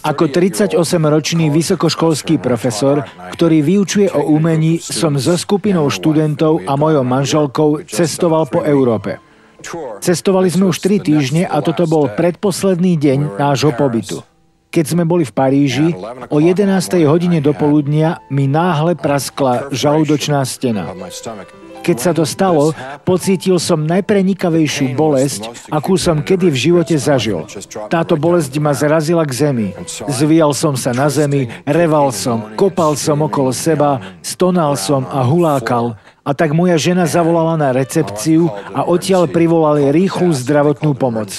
Ako 38-ročný vysokoškolský profesor, ktorý vyučuje o umení, som so skupinou študentov a mojou manželkou cestoval po Európe. Cestovali sme už 3 týždne a toto bol predposledný deň nášho pobytu. Keď sme boli v Paríži, o 11. hodine dopoludnia mi náhle praskla žalúdočná stena. Keď sa to stalo, pocítil som najprenikavejšiu bolesť, akú som kedy v živote zažil. Táto bolesť ma zrazila k zemi. Zvíjal som sa na zemi, reval som, kopal som okolo seba, stonal som a hulákal. A tak moja žena zavolala na recepciu a odtiaľ privolali rýchlu zdravotnú pomoc.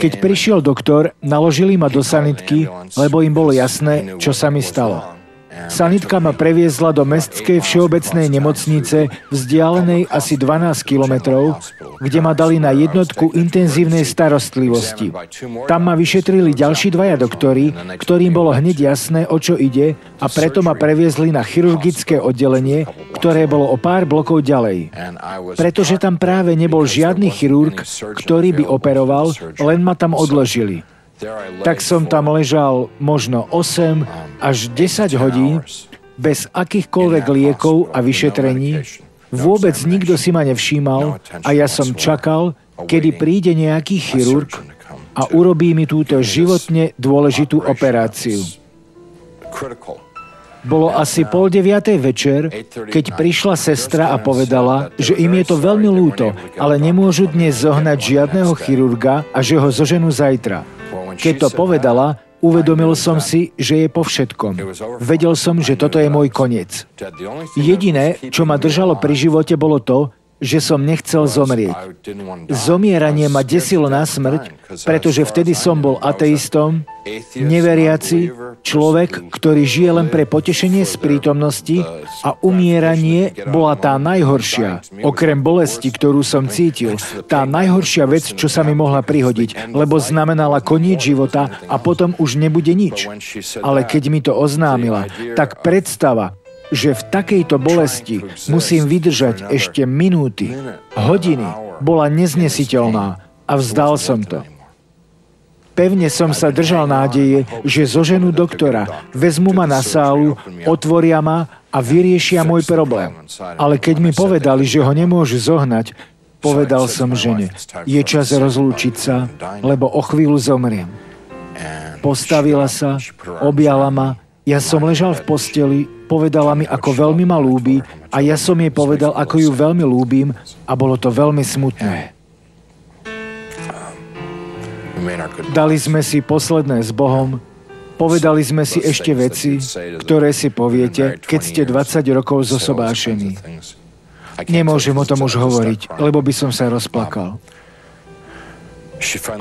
Keď prišiel doktor, naložili ma do sanitky, lebo im bolo jasné, čo sa mi stalo. Sanitka ma previezla do mestskej všeobecnej nemocnice vzdialenej asi 12 kilometrov, kde ma dali na jednotku intenzívnej starostlivosti. Tam ma vyšetrili ďalší 2 doktori, ktorým bolo hneď jasné, o čo ide, a preto ma previezli na chirurgické oddelenie, ktoré bolo o pár blokov ďalej. Pretože tam práve nebol žiadny chirurg, ktorý by operoval, len ma tam odložili. Tak som tam ležal možno 8 až 10 hodín bez akýchkoľvek liekov a vyšetrení. Vôbec nikto si ma nevšímal a ja som čakal, kedy príde nejaký chirurg a urobí mi túto životne dôležitú operáciu. Bolo asi 8:30 večer, keď prišla sestra a povedala, že im je to veľmi ľúto, ale nemôžu dnes zohnať žiadneho chirurga a že ho zoženú zajtra. Keď to povedala, uvedomil som si, že je po všetkom. Vedel som, že toto je môj koniec. Jediné, čo ma držalo pri živote, bolo to, že som nechcel zomrieť. Zomieranie ma desilo na smrť, pretože vtedy som bol ateistom, neveriaci, človek, ktorý žije len pre potešenie z prítomnosti, a umieranie bola tá najhoršia, okrem bolesti, ktorú som cítil, tá najhoršia vec, čo sa mi mohla prihodiť, lebo znamenala koniec života a potom už nebude nič. Ale keď mi to oznámila, tak predstava, že v takejto bolesti musím vydržať ešte minúty, hodiny, bola neznesiteľná a vzdal som to. Pevne som sa držal nádeje, že zoženú doktora, vezmu ma na sálu, otvoria ma a vyriešia môj problém. Ale keď mi povedali, že ho nemôžu zohnať, povedal som žene, je čas rozlúčiť sa, lebo o chvíľu zomriem. Postavila sa, objala ma, ja som ležal v posteli, povedala mi, ako veľmi ma ľúbi, a ja som jej povedal, ako ju veľmi ľúbim, a bolo to veľmi smutné. Dali sme si posledné s Bohom, povedali sme si ešte veci, ktoré si poviete, keď ste 20 rokov zosobášení. Nemôžem o tom už hovoriť, lebo by som sa rozplakal.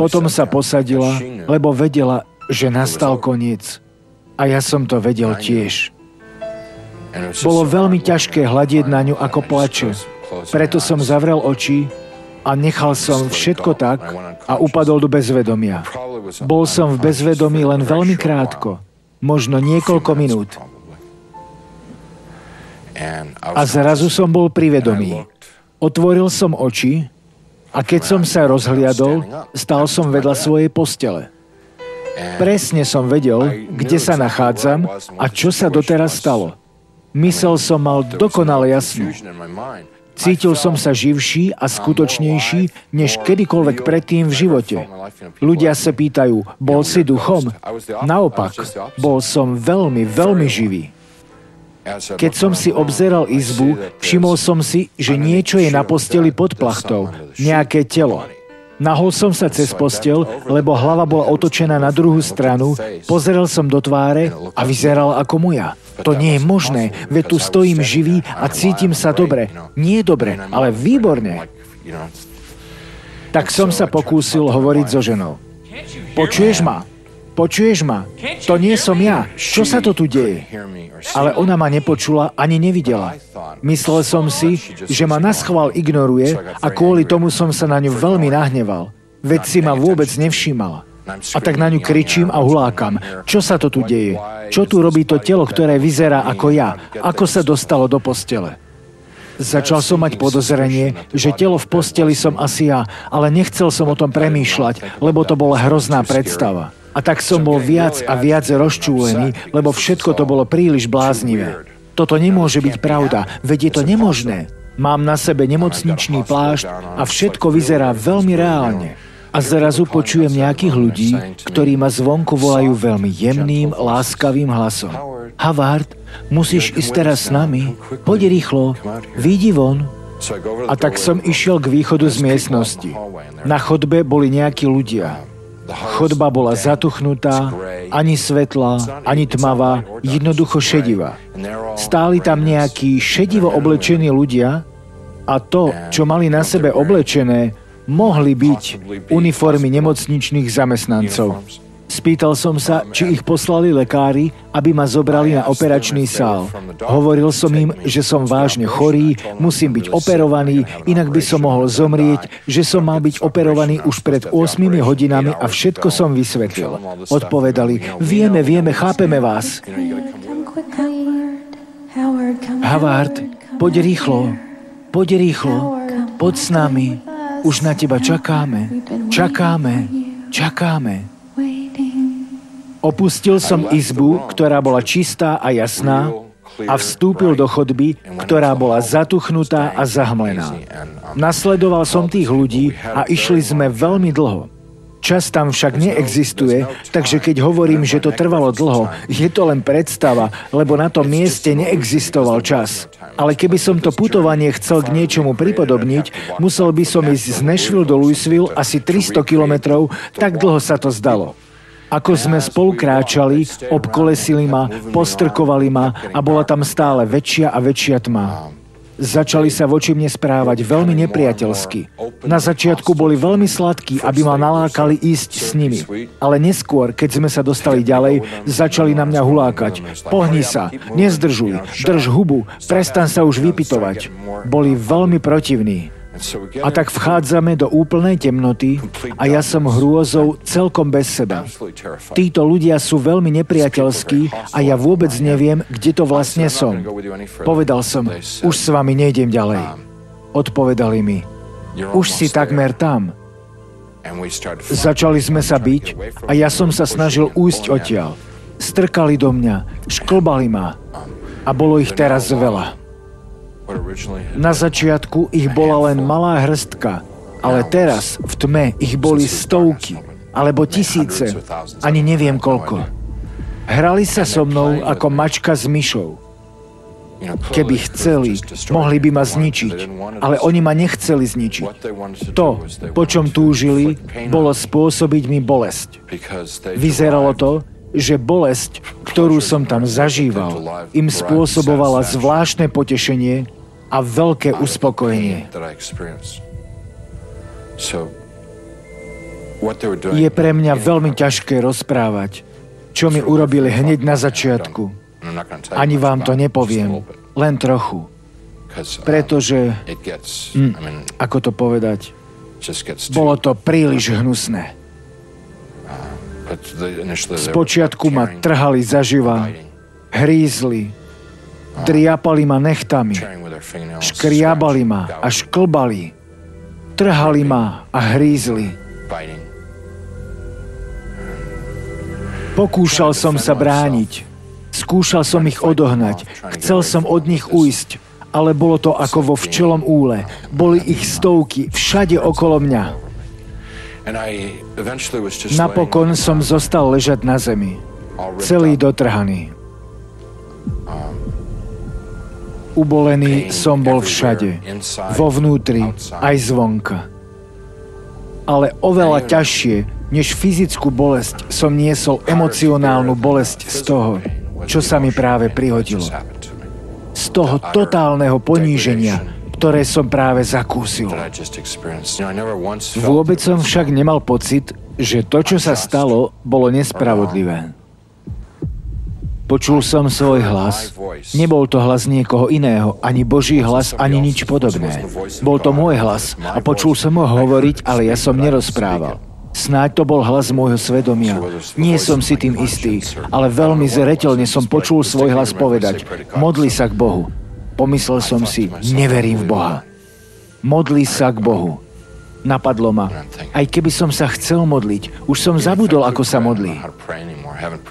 Potom sa posadila, lebo vedela, že nastal koniec. A ja som to vedel tiež. Bolo veľmi ťažké hľadieť na ňu, ako plače. Preto som zavrel oči a nechal som všetko tak a upadol do bezvedomia. Bol som v bezvedomí len veľmi krátko, možno niekoľko minút. A zrazu som bol pri vedomí. Otvoril som oči a keď som sa rozhliadol, stal som vedľa svojej postele. Presne som vedel, kde sa nachádzam a čo sa doteraz stalo. Mysel som mal dokonale jasnú. Cítil som sa živší a skutočnejší, než kedykoľvek predtým v živote. Ľudia sa pýtajú, bol si duchom? Naopak, bol som veľmi, veľmi živý. Keď som si obzeral izbu, všimol som si, že niečo je na posteli pod plachtou, nejaké telo. Nahol som sa cez posteľ, lebo hlava bola otočená na druhú stranu, pozrel som do tváre a vyzeral ako moja. To nie je možné, veď tu stojím živý a cítim sa dobre. Nie dobre, ale výborne. Tak som sa pokúsil hovoriť so ženou. Počuješ ma? Počuješ ma? To nie som ja. Čo sa to tu deje? Ale ona ma nepočula ani nevidela. Myslel som si, že ma naschvál ignoruje a kvôli tomu som sa na ňu veľmi nahneval. Veď si ma vôbec nevšímala. A tak na ňu kričím a hulákam. Čo sa to tu deje? Čo tu robí to telo, ktoré vyzerá ako ja? Ako sa dostalo do postele? Začal som mať podozrenie, že telo v posteli som asi ja, ale nechcel som o tom premýšľať, lebo to bola hrozná predstava. A tak som bol viac a viac rozčúlený, lebo všetko to bolo príliš bláznivé. Toto nemôže byť pravda, veď je to nemožné. Mám na sebe nemocničný plášť a všetko vyzerá veľmi reálne. A zrazu počujem nejakých ľudí, ktorí ma zvonku volajú veľmi jemným, láskavým hlasom. Havard, musíš ísť teraz s nami. Poď rýchlo, vyjdi von. A tak som išiel k východu z miestnosti. Na chodbe boli nejakí ľudia. Chodba bola zatuchnutá, ani svetlá, ani tmavá, jednoducho šedivá. Stáli tam nejakí šedivo oblečení ľudia a to, čo mali na sebe oblečené, mohli byť uniformy nemocničných zamestnancov. Spýtal som sa, či ich poslali lekári, aby ma zobrali na operačný sál. Hovoril som im, že som vážne chorý, musím byť operovaný, inak by som mohol zomrieť, že som mal byť operovaný už pred 8 hodinami a všetko som vysvetlil. Odpovedali, vieme, chápeme vás. Havard, poď rýchlo, poď s nami. Už na teba čakáme. Opustil som izbu, ktorá bola čistá a jasná a vstúpil do chodby, ktorá bola zatuchnutá a zahmlená. Nasledoval som tých ľudí a išli sme veľmi dlho. Čas tam však neexistuje, takže keď hovorím, že to trvalo dlho, je to len predstava, lebo na tom mieste neexistoval čas. Ale keby som to putovanie chcel k niečomu pripodobniť, musel by som ísť z Nashville do Louisville asi 300 kilometrov, tak dlho sa to zdalo. Ako sme spolu kráčali, obkolesili ma, postrkovali ma a bola tam stále väčšia a väčšia tma. Začali sa voči mne správať veľmi nepriateľsky. Na začiatku boli veľmi sladkí, aby ma nalákali ísť s nimi. Ale neskôr, keď sme sa dostali ďalej, začali na mňa hulákať. Pohni sa, nezdržuj, drž hubu, prestan sa už vypytovať. Boli veľmi protivní. A tak vchádzame do úplnej temnoty a ja som hrôzou celkom bez seba. Títo ľudia sú veľmi nepriateľskí a ja vôbec neviem, kde to vlastne som. Povedal som, už s vami nejdem ďalej. Odpovedali mi, už si takmer tam. Začali sme sa biť a ja som sa snažil újsť odtiaľ. Strkali do mňa, šklbali ma a bolo ich teraz veľa. Na začiatku ich bola len malá hrstka, ale teraz v tme ich boli stovky, alebo tisíce, ani neviem koľko. Hrali sa so mnou ako mačka s myšou. Keby chceli, mohli by ma zničiť, ale oni ma nechceli zničiť. To, po čom túžili, bolo spôsobiť mi bolesť. Vyzeralo to, že bolesť, ktorú som tam zažíval, im spôsobovala zvláštne potešenie a veľké uspokojenie. Je pre mňa veľmi ťažké rozprávať, čo mi urobili hneď na začiatku. Ani vám to nepoviem, len trochu. Pretože, ako to povedať, bolo to príliš hnusné. Spočiatku ma trhali zaživa, hrízli, driapali ma nechtami, škriabali ma a šklbali, trhali ma a hrízli. Pokúšal som sa brániť, skúšal som ich odohnať, chcel som od nich ujsť, ale bolo to ako vo včelom úle. Boli ich stovky, všade okolo mňa. Napokon som zostal ležať na zemi, celý dotrhaný. Ubolený som bol všade, vo vnútri aj zvonka. Ale oveľa ťažšie, než fyzickú bolesť, som niesol emocionálnu bolesť z toho, čo sa mi práve prihodilo. Z toho totálneho poníženia, ktoré som práve zakúsil. Vôbec som však nemal pocit, že to, čo sa stalo, bolo nespravodlivé. Počul som svoj hlas. Nebol to hlas niekoho iného, ani Boží hlas, ani nič podobné. Bol to môj hlas a počul som ho hovoriť, ale ja som nerozprával. Snáď to bol hlas môjho svedomia. Nie som si tým istý, ale veľmi zreteľne som počul svoj hlas povedať: modli sa k Bohu. Pomyslel som si, neverím v Boha. Modli sa k Bohu. Napadlo ma, aj keby som sa chcel modliť, už som zabudol, ako sa modlí.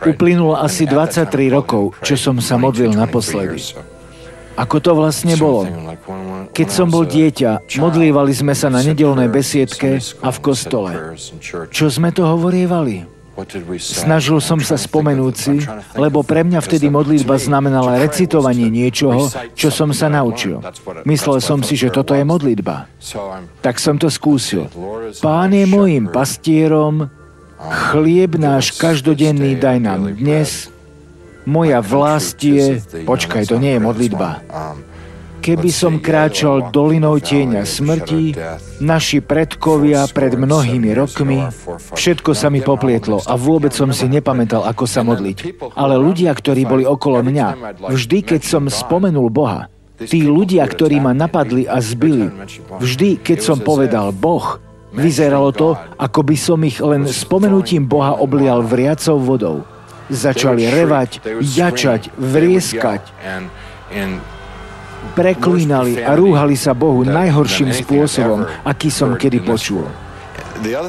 Uplynulo asi 23 rokov, čo som sa modlil naposledy. Ako to vlastne bolo? Keď som bol dieťa, modlívali sme sa na nedeľnej besiedke a v kostole. Čo sme to hovorievali? Snažil som sa spomenúť si, lebo pre mňa vtedy modlitba znamenala recitovanie niečoho, čo som sa naučil. Myslel som si, že toto je modlitba. Tak som to skúsil. Pán je mojím pastierom, chlieb náš každodenný daj nám dnes, moja vlast je... Počkaj, to nie je modlitba. Keby som kráčal dolinou tieňa smrti, naši predkovia pred mnohými rokmi, všetko sa mi poplietlo a vôbec som si nepamätal, ako sa modliť. Ale ľudia, ktorí boli okolo mňa, vždy, keď som spomenul Boha, tí ľudia, ktorí ma napadli a zbili, vždy, keď som povedal Boh, vyzeralo to, ako by som ich len spomenutím Boha oblial vriacou vodou. Začali revať, jačať, vrieskať, preklínali a rúhali sa Bohu najhorším spôsobom, aký som kedy počul.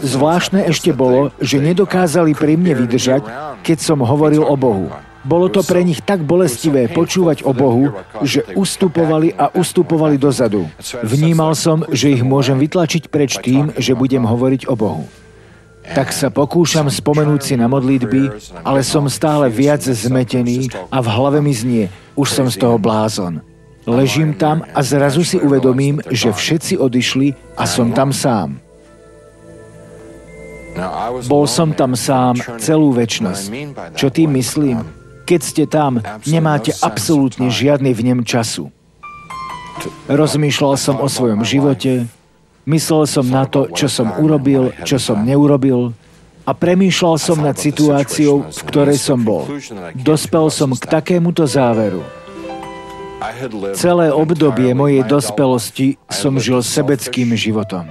Zvláštne ešte bolo, že nedokázali pri mne vydržať, keď som hovoril o Bohu. Bolo to pre nich tak bolestivé počúvať o Bohu, že ustupovali a ustupovali dozadu. Vnímal som, že ich môžem vytlačiť preč tým, že budem hovoriť o Bohu. Tak sa pokúšam spomenúť si na modlitby, ale som stále viac zmetený a v hlave mi znie, už som z toho blázon. Ležím tam a zrazu si uvedomím, že všetci odišli a som tam sám. Bol som tam sám celú večnosť. Čo tým myslím? Keď ste tam, nemáte absolútne žiadny vnem času. Rozmýšľal som o svojom živote, myslel som na to, čo som urobil, čo som neurobil a premýšľal som nad situáciou, v ktorej som bol. Dospel som k takémuto záveru. Celé obdobie mojej dospelosti som žil sebeckým životom.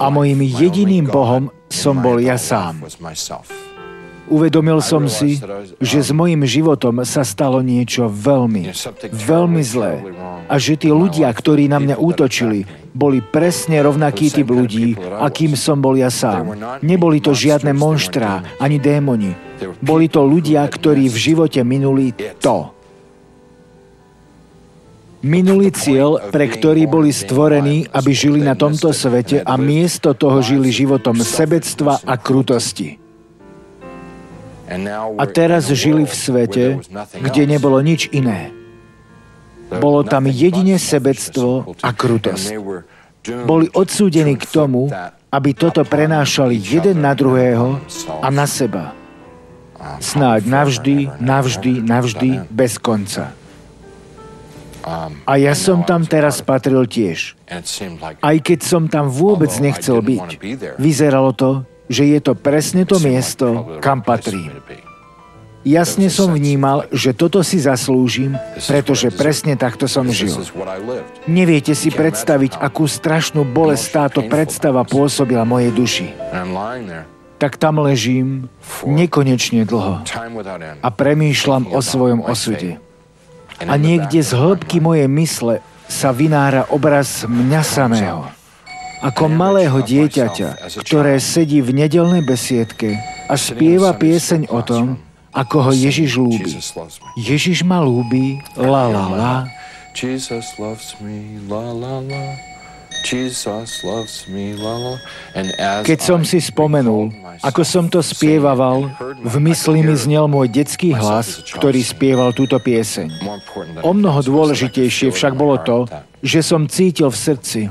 A mojím jediným Bohom som bol ja sám. Uvedomil som si, že s mojím životom sa stalo niečo veľmi, veľmi zlé. A že tí ľudia, ktorí na mňa útočili, boli presne rovnaký typ ľudí, akým som bol ja sám. Neboli to žiadne monštrá, ani démoni. Boli to ľudia, ktorí v živote minuli to. Minulý cieľ, pre ktorý boli stvorení, aby žili na tomto svete a miesto toho žili životom sebectva a krutosti. A teraz žili v svete, kde nebolo nič iné. Bolo tam jedine sebectvo a krutosť. Boli odsúdení k tomu, aby toto prenášali jeden na druhého a na seba. Snáď navždy, navždy, navždy, bez konca. A ja som tam teraz patril tiež. Aj keď som tam vôbec nechcel byť, vyzeralo to, že je to presne to miesto, kam patrím. Jasne som vnímal, že toto si zaslúžim, pretože presne takto som žil. Neviete si predstaviť, akú strašnú bolesť táto predstava pôsobila mojej duši. Tak tam ležím nekonečne dlho a premýšľam o svojom osude. A niekde z hĺbky mojej mysle sa vynára obraz mňa samého. Ako malého dieťaťa, ktoré sedí v nedeľnej besiedke a spieva pieseň o tom, ako ho Ježiš ľúbi. Ježiš ma ľúbi, la la la. Jesus loves me, la la la. Keď som si spomenul, ako som to spievaval, v mysli mi znel môj detský hlas, ktorý spieval túto pieseň. O mnoho dôležitejšie však bolo to, že som cítil v srdci,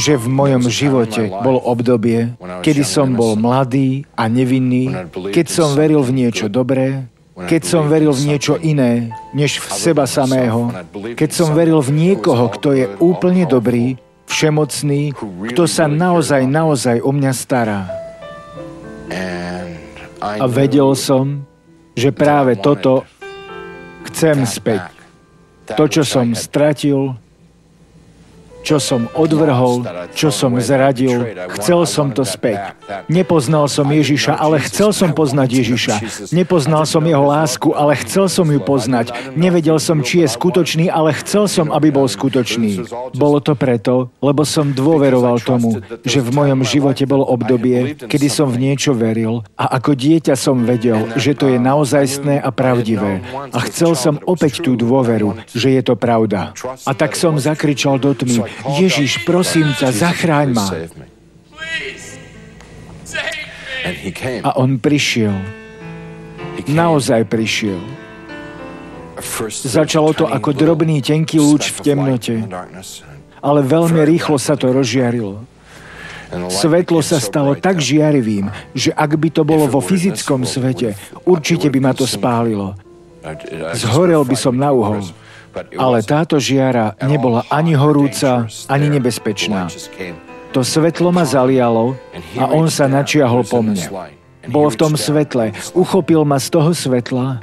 že v mojom živote bolo obdobie, kedy som bol mladý a nevinný, keď som veril v niečo dobré, keď som veril v niečo iné, než v seba samého, keď som veril v niekoho, kto je úplne dobrý, všemocný, kto sa naozaj o mňa stará. A vedel som, že práve toto chcem späť. To, čo som stratil, Čo som odvrhol, čo som zradil, chcel som to späť. Nepoznal som Ježiša, ale chcel som poznať Ježiša. Nepoznal som jeho lásku, ale chcel som ju poznať. Nevedel som, či je skutočný, ale chcel som, aby bol skutočný. Bolo to preto, lebo som dôveroval tomu, že v mojom živote bolo obdobie, kedy som v niečo veril a ako dieťa som vedel, že to je naozajstné a pravdivé. A chcel som opäť tú dôveru, že je to pravda. A tak som zakričal do tmy: Ježiš, prosím ťa, zachráň ma. A on prišiel. Naozaj prišiel. Začalo to ako drobný, tenký lúč v temnote, ale veľmi rýchlo sa to rozžiarilo. Svetlo sa stalo tak žiarivým, že ak by to bolo vo fyzickom svete, určite by ma to spálilo. Zhorel by som na uhol. Ale táto žiara nebola ani horúca, ani nebezpečná. To svetlo ma zalialo a on sa načiahol po mne. Bol v tom svetle, uchopil ma z toho svetla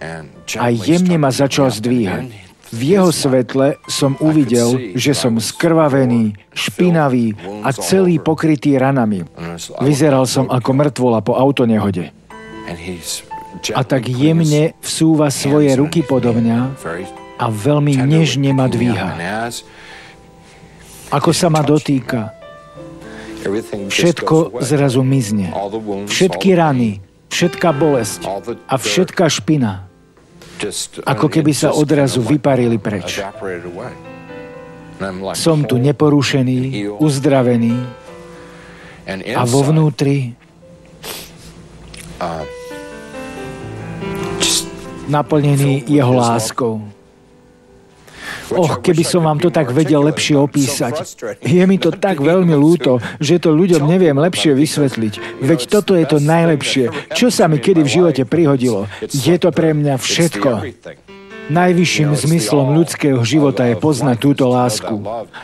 a jemne ma začal zdvíhať. V jeho svetle som uvidel, že som skrvavený, špinavý a celý pokrytý ranami. Vyzeral som ako mŕtvola po autonehode. A tak jemne vsúva svoje ruky podo mňa a veľmi nežne ma dvíha. Ako sa ma dotýka, všetko zrazu mizne. Všetky rany, všetká bolesť a všetká špina, ako keby sa odrazu vyparili preč. Som tu neporušený, uzdravený a vo vnútri naplnený jeho láskou. Keby som vám to tak vedel lepšie opísať. Je mi to tak veľmi ľúto, že to ľuďom neviem lepšie vysvetliť. Veď toto je to najlepšie, čo sa mi kedy v živote prihodilo. Je to pre mňa všetko. Najvyšším zmyslom ľudského života je poznať túto lásku.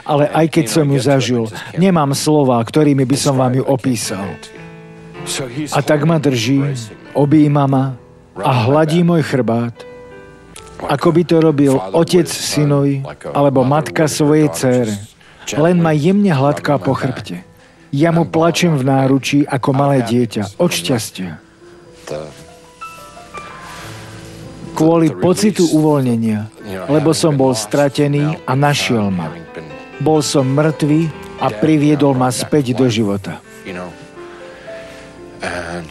Ale aj keď som ju zažil, nemám slova, ktorými by som vám ju opísal. A tak ma drží, objíma ma a hladí môj chrbát, ako by to robil otec synovi alebo matka svojej dcére. Len ma jemne hladká po chrbte. Ja mu plačem v náručí ako malé dieťa od šťastia. Kvôli pocitu uvoľnenia, lebo som bol stratený a našiel ma. Bol som mŕtvý a priviedol ma späť do života.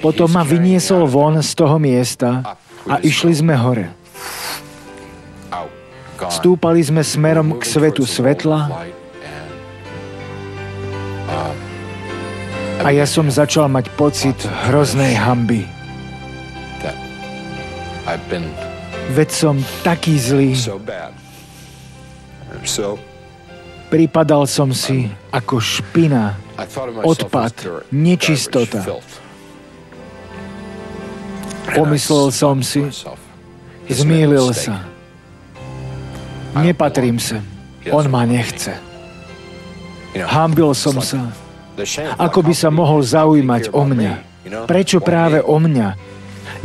Potom ma vyniesol von z toho miesta a išli sme hore. Stúpali sme smerom k svetu svetla a ja som začal mať pocit hroznej hanby. Veď som taký zlý. Pripadal som si ako špina, odpad, nečistota. Pomyslel som si, zmýlil sa. Nepatrím sem. On ma nechce. Hanbil som sa. Ako by sa mohol zaujímať o mňa? Prečo práve o mňa?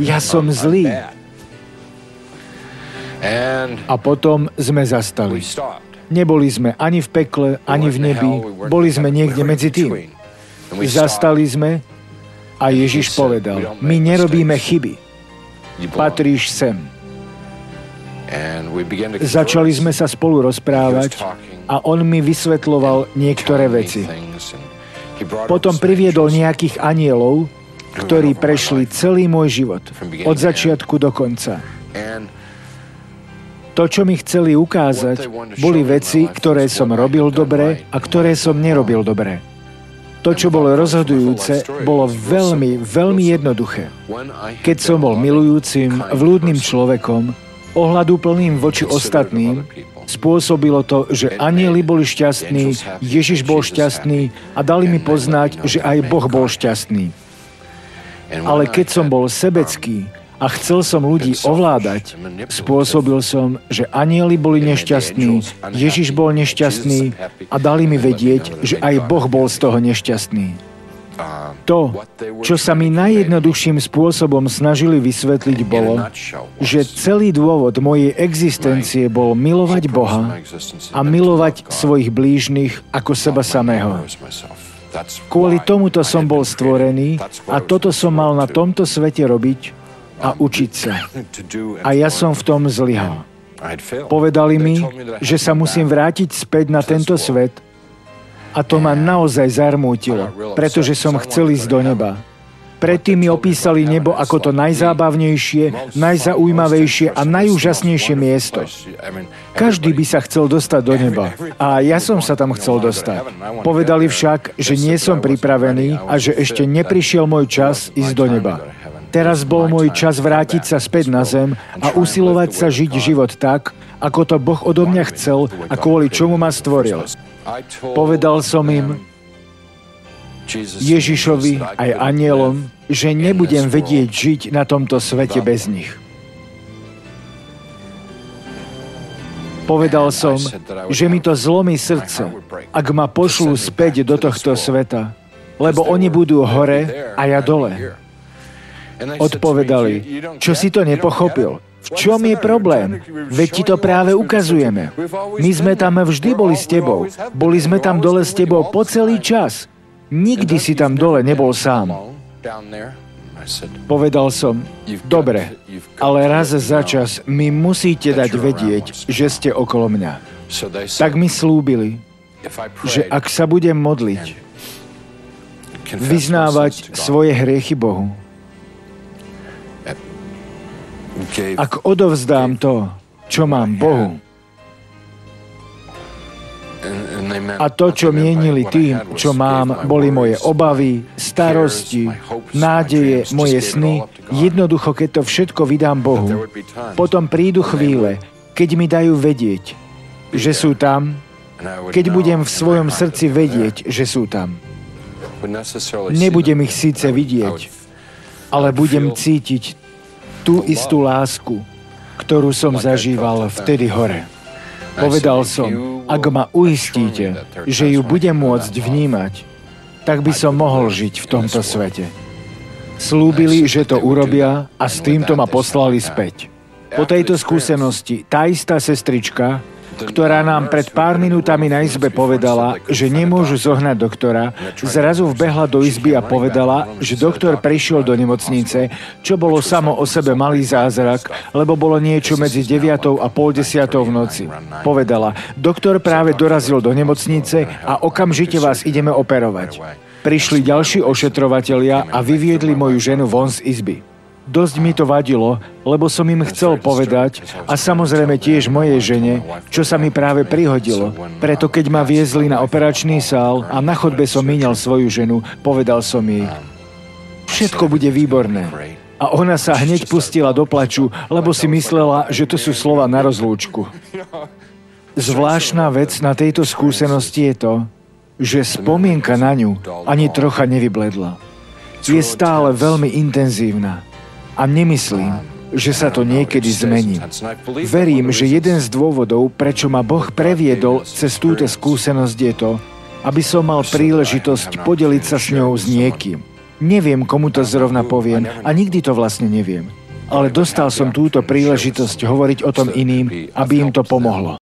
Ja som zlý. A potom sme zastali. Neboli sme ani v pekle, ani v nebi. Boli sme niekde medzi tým. Zastali sme a Ježiš povedal: my nerobíme chyby. Patríš sem. Začali sme sa spolu rozprávať a on mi vysvetľoval niektoré veci. Potom priviedol nejakých anjelov, ktorí prešli celý môj život, od začiatku do konca. To, čo mi chceli ukázať, boli veci, ktoré som robil dobre a ktoré som nerobil dobre. To, čo bolo rozhodujúce, bolo veľmi, veľmi jednoduché. Keď som bol milujúcim, vľúdnym človekom, ohľaduplným voči ostatným, spôsobilo to, že anjeli boli šťastní, Ježiš bol šťastný a dali mi poznať, že aj Boh bol šťastný. Ale keď som bol sebecký a chcel som ľudí ovládať, spôsobil som, že anjeli boli nešťastní, Ježiš bol nešťastný a dali mi vedieť, že aj Boh bol z toho nešťastný. To, čo sa mi najjednoduchším spôsobom snažili vysvetliť, bolo, že celý dôvod mojej existencie bol milovať Boha a milovať svojich blížnych ako seba samého. Kvôli tomuto som bol stvorený a toto som mal na tomto svete robiť a učiť sa. A ja som v tom zlyhal. Povedali mi, že sa musím vrátiť späť na tento svet, a to ma naozaj zarmútilo, pretože som chcel ísť do neba. Predtým mi opísali nebo ako to najzábavnejšie, najzaujímavejšie a najúžasnejšie miesto. Každý by sa chcel dostať do neba. A ja som sa tam chcel dostať. Povedali však, že nie som pripravený a že ešte neprišiel môj čas ísť do neba. Teraz bol môj čas vrátiť sa späť na zem a usilovať sa žiť život tak, ako to Boh odo mňa chcel a kvôli čomu ma stvoril. Povedal som im, Ježišovi aj anjelom, že nebudem vedieť žiť na tomto svete bez nich. Povedal som, že mi to zlomí srdce, ak ma pošlú späť do tohto sveta, lebo oni budú hore a ja dole. Odpovedali, čo si to nepochopil? V čom je problém? Veď ti to práve ukazujeme. My sme tam vždy boli s tebou. Boli sme tam dole s tebou po celý čas. Nikdy si tam dole nebol sám. Povedal som, dobre, ale raz za čas mi musíte dať vedieť, že ste okolo mňa. Tak mi slúbili, že ak sa budem modliť, vyznávať svoje hriechy Bohu, ak odovzdám to, čo mám Bohu, a to, čo mienili tým, čo mám, boli moje obavy, starosti, nádeje, moje sny, jednoducho, keď to všetko vydám Bohu, potom prídu chvíle, keď mi dajú vedieť, že sú tam, keď budem v svojom srdci vedieť, že sú tam. Nebudem ich síce vidieť, ale budem cítiť tú istú lásku, ktorú som zažíval vtedy hore. Povedal som, ak ma uistíte, že ju budem môcť vnímať, tak by som mohol žiť v tomto svete. Slúbili, že to urobia a s týmto ma poslali späť. Po tejto skúsenosti tá istá sestrička, ktorá nám pred pár minútami na izbe povedala, že nemôžu zohnať doktora, zrazu vbehla do izby a povedala, že doktor prišiel do nemocnice, čo bolo samo o sebe malý zázrak, lebo bolo niečo medzi 9:30 a 9:30 v noci. Povedala, doktor práve dorazil do nemocnice a okamžite vás ideme operovať. Prišli ďalší ošetrovatelia a vyviedli moju ženu von z izby. Dosť mi to vadilo, lebo som im chcel povedať a samozrejme tiež mojej žene, čo sa mi práve prihodilo. Preto keď ma viezli na operačný sál a na chodbe som míňal svoju ženu, povedal som jej, všetko bude výborné. A ona sa hneď pustila do plaču, lebo si myslela, že to sú slova na rozlúčku. Zvláštna vec na tejto skúsenosti je to, že spomienka na ňu ani trocha nevybledla. Je stále veľmi intenzívna. A nemyslím, že sa to niekedy zmení. Verím, že jeden z dôvodov, prečo ma Boh previedol cez túto skúsenosť je to, aby som mal príležitosť podeliť sa s ňou s niekým. Neviem, komu to zrovna poviem a nikdy to vlastne neviem. Ale dostal som túto príležitosť hovoriť o tom iným, aby im to pomohlo.